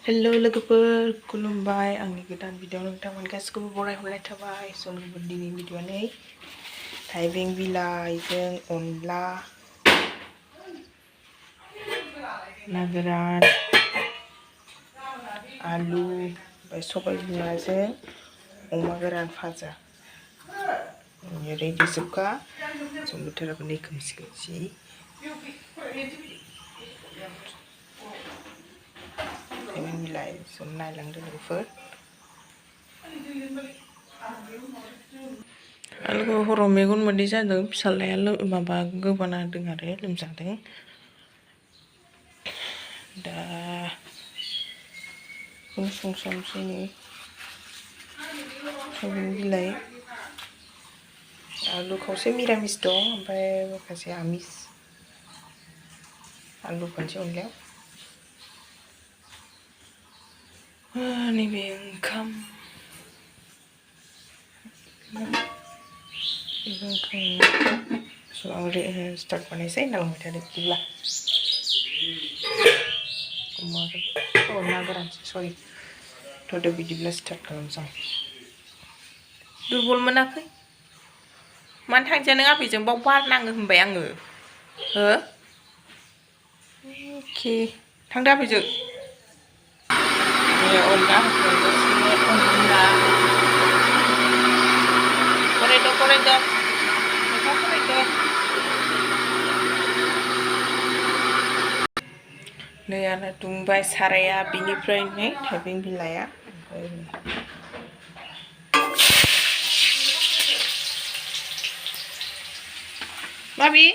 Hello lwgwfwr, खुलुमबाय आंनि गोदान भिडिअ नोंथांमोन गासिखौबो बरायहरनाय थाबाय। दिनै भिडिअ नै थाइबें बिलाइजों अनला ना गोरान आलु ओमफ्राय सबाय बिमाजों अमा गोरान भाजा रेडि जोबखा जों बोथोराबो नै खोमसि खोमसि थाइबें बिलाइ जों नायलांदो लोगोफोर आलुखौ हराव मेगन मोदै जादों फिसालाया माबा गोबाना होदों आरो लोमजादों दा संसै थाइबें बिलाइ आलु खावसे मिरामिस दं ओमफ्राय माखासे आमिस आलु खनसे अनलायाव नैबे ओंखाम स्टार्ट बानायसै नालांबाय थादो बिदिब्ला ना गोरानसो सरि थ'दो बिदिब्ला स्टार्ट खालामसै दुरबल मोनाखै मानो थांजाया नों आबैजों बाव बार नाङो होनबाय आङो हो अके थांदो आबैजों अनला अनला फरायदो लेखा फरायदो नै आंना दुंबाय साराया बिनिफ्राय नै थाइबें बिलाइया माबि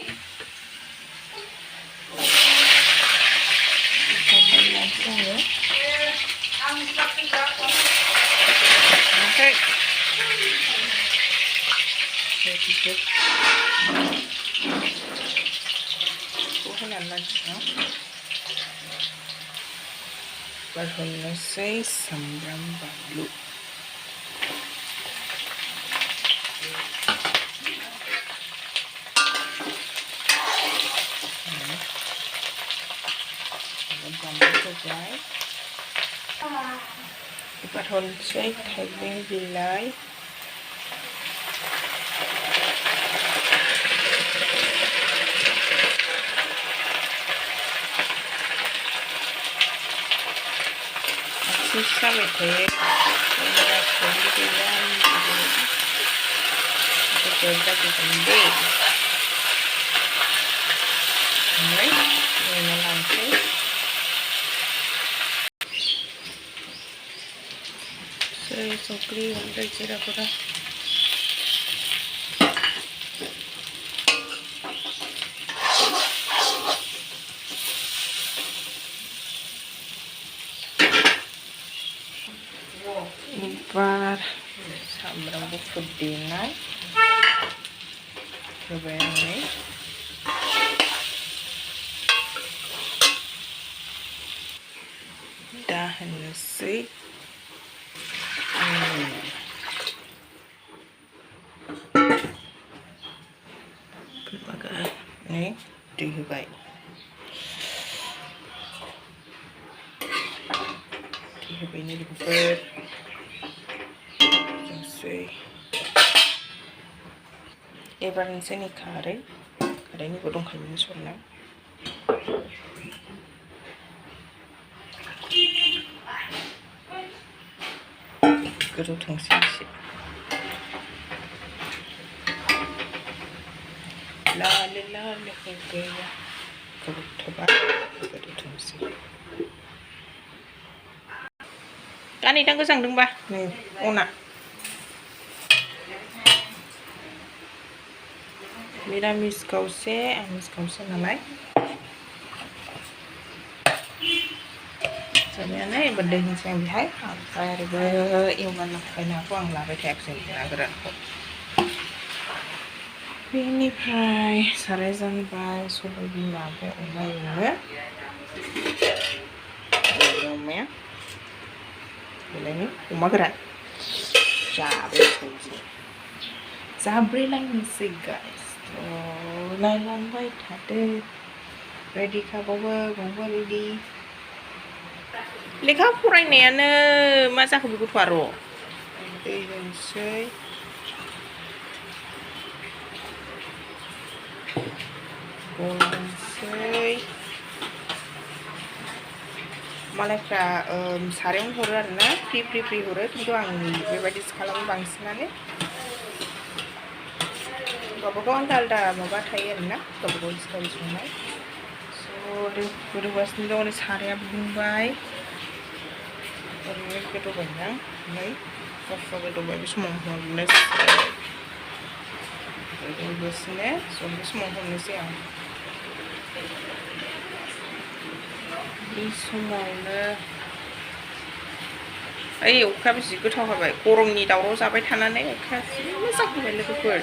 Berhonusai sambram balu berhonusai taibeng bilai susah betul kita penting ini nanti saya wngkri untuk cara pura bar sambal bufut dengan coba ini dah nasi ini dihibai ini dibuat एबार नोंसोरनि खारैनिबो दंखायोमोन सरनायाव गोदौथोंसै एसे लाले गैया गोदौथ'बाय गोदौथोंसै दा नै दा गोजांदोंबा नै अना मिरामिस खावसे आमिस खावसे नालाय जाबायानो एबार दै होनोसै आं बेहाय ओमफ्राय आरोबो एवगार लांबाय नाखौ आं लाबाय थायाखिसै ना गोरानखौ बेनिफ्राय साराय जानबाय सबाय बिमा ओमफ्राय अमा एवो अमाया बेलायनो अमा गोरान जाब्रेलायनोसै गाइस नायलांबाय थादो रेडि खाबावो गंबो रेडि लेखा फरायनायानो मा जाखो बे गथ'आ र' दै लोंसै गनोसै मालायफ्रा सारायावनो हरो आरोना फ्रि हरो खिन्थु आं बेबायदिसो खालामो बांसिनानो गावबागाव आलदा माबा थायो आरोना गावबागाव स्टाइल संनाय स' गोदौगासिनो दं ओरै सारायाबो दुंबाय ओरैनो गोदौबायना ओमफ्राय गफा गोदौबाय बे समाव हरनोसै गोदौगासिनो स' बे समाव हरनोसै आं बे समावनो ओइ अखायाबो जि गोथाव हाबाय गरमनि दावराव जाबाय थानानै अखाया जि मोजां हाबाय लोगोफोर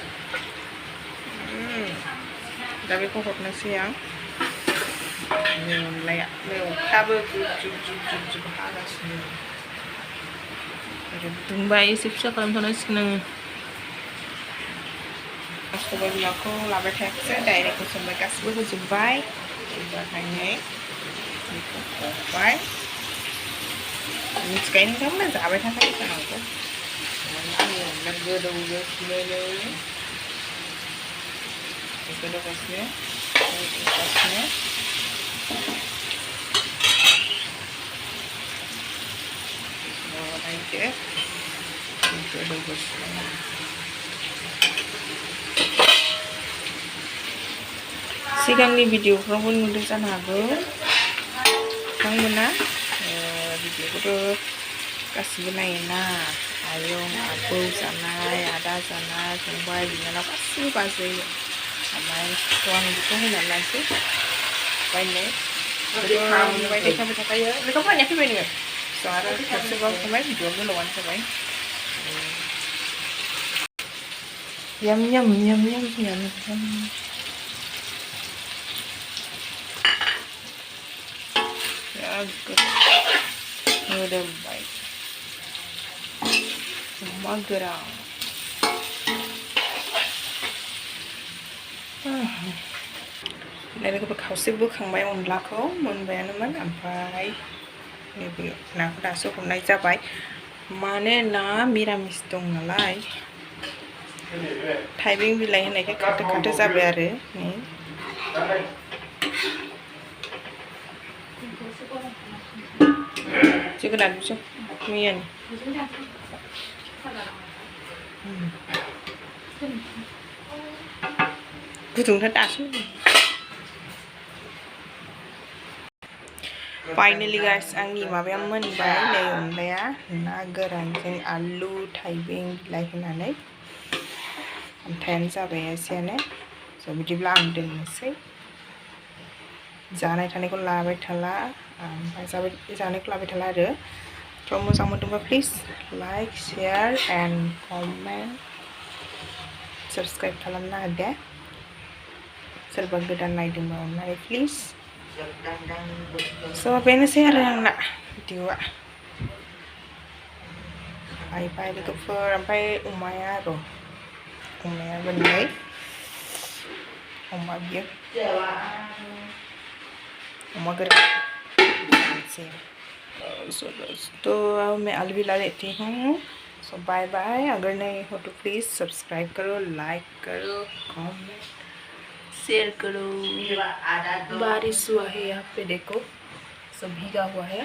दा बेखौ हरनोसै आं नै अनलाया नै अखायाबो जुब हागासिनो ओरै दुंबाय एसे फिसा खालामथ'नांसिगोन आङो सबाय बिमाखौ लाबाय थायाखैसै डाइरेक्ट होसनबाय गासिबो होजोब्बाय ओमफ्राय बेखौ हरबाय मिथिखायो नोंथांमोना जाबाय थाखायो जानांगौ आंनि अनला गोदौगासिनो सिगांनि भिडिअफ्रावबो नुदों जानो हागौ नोंथांमोना भिडिअखौथ' गासिबो नायोना आयं आबौ जानाय आदा जानाय फंबाय बिनानाव गासिबो बाजैयो ओमफ्राय आं बेखौ होनानै लानोसै बायनो बाय देखायबाय थाखायो लेखा फरायनाया फैबाय नोङो स' आरो खेबसेबाव थांबाय भिडिअ गोलावानो जाबाय Yum yum yum yum yum yum. Ya good. Noodle bite. Magerang. Đây là खावसे बोखांबाय अनलाखौ मोनबायानोमोन ओमफ्राय नैबे नाखौ दासो हमनाय जाबाय मानोना मिरामिस दं नालाय थाइबें बिलाइ होनायखाय खाथो जाबाय आरो जोगोनार बिजौ मैयानि गुदुंथार दासो फाइनालि गाइस आंनि माबाया मोनबाय नै अनलाया ना गोरानजों आलु थाइबें बिलाइ होनानै ओमफ्रायानो जाबाय एसेयानो स' बिदिब्ला आं दोननोसै जानाय थानायखौ लाबाय थाला ओमफ्राय जानायखौ लाबाय थाला आरो थ' मोजां मोनदोंबा please like share and comment subscribe खालामना होदो सोरबा गोदान नायदोंबा अननानै प्लिज स' बेनोसै आरो आंना भिडिअआ बाय लोगोफोर ओमफ्राय अमाया मोननै अमा बियो अमा गोरान तो मैं अलविदा लेती हूँ सो बाय बाय अगर नहीं हो तो प्लीज़ सब्सक्राइब करो लाइक करो कमेंट शेयर करो बारिश हुआ है यहाँ पे देखो सब भीगा हुआ है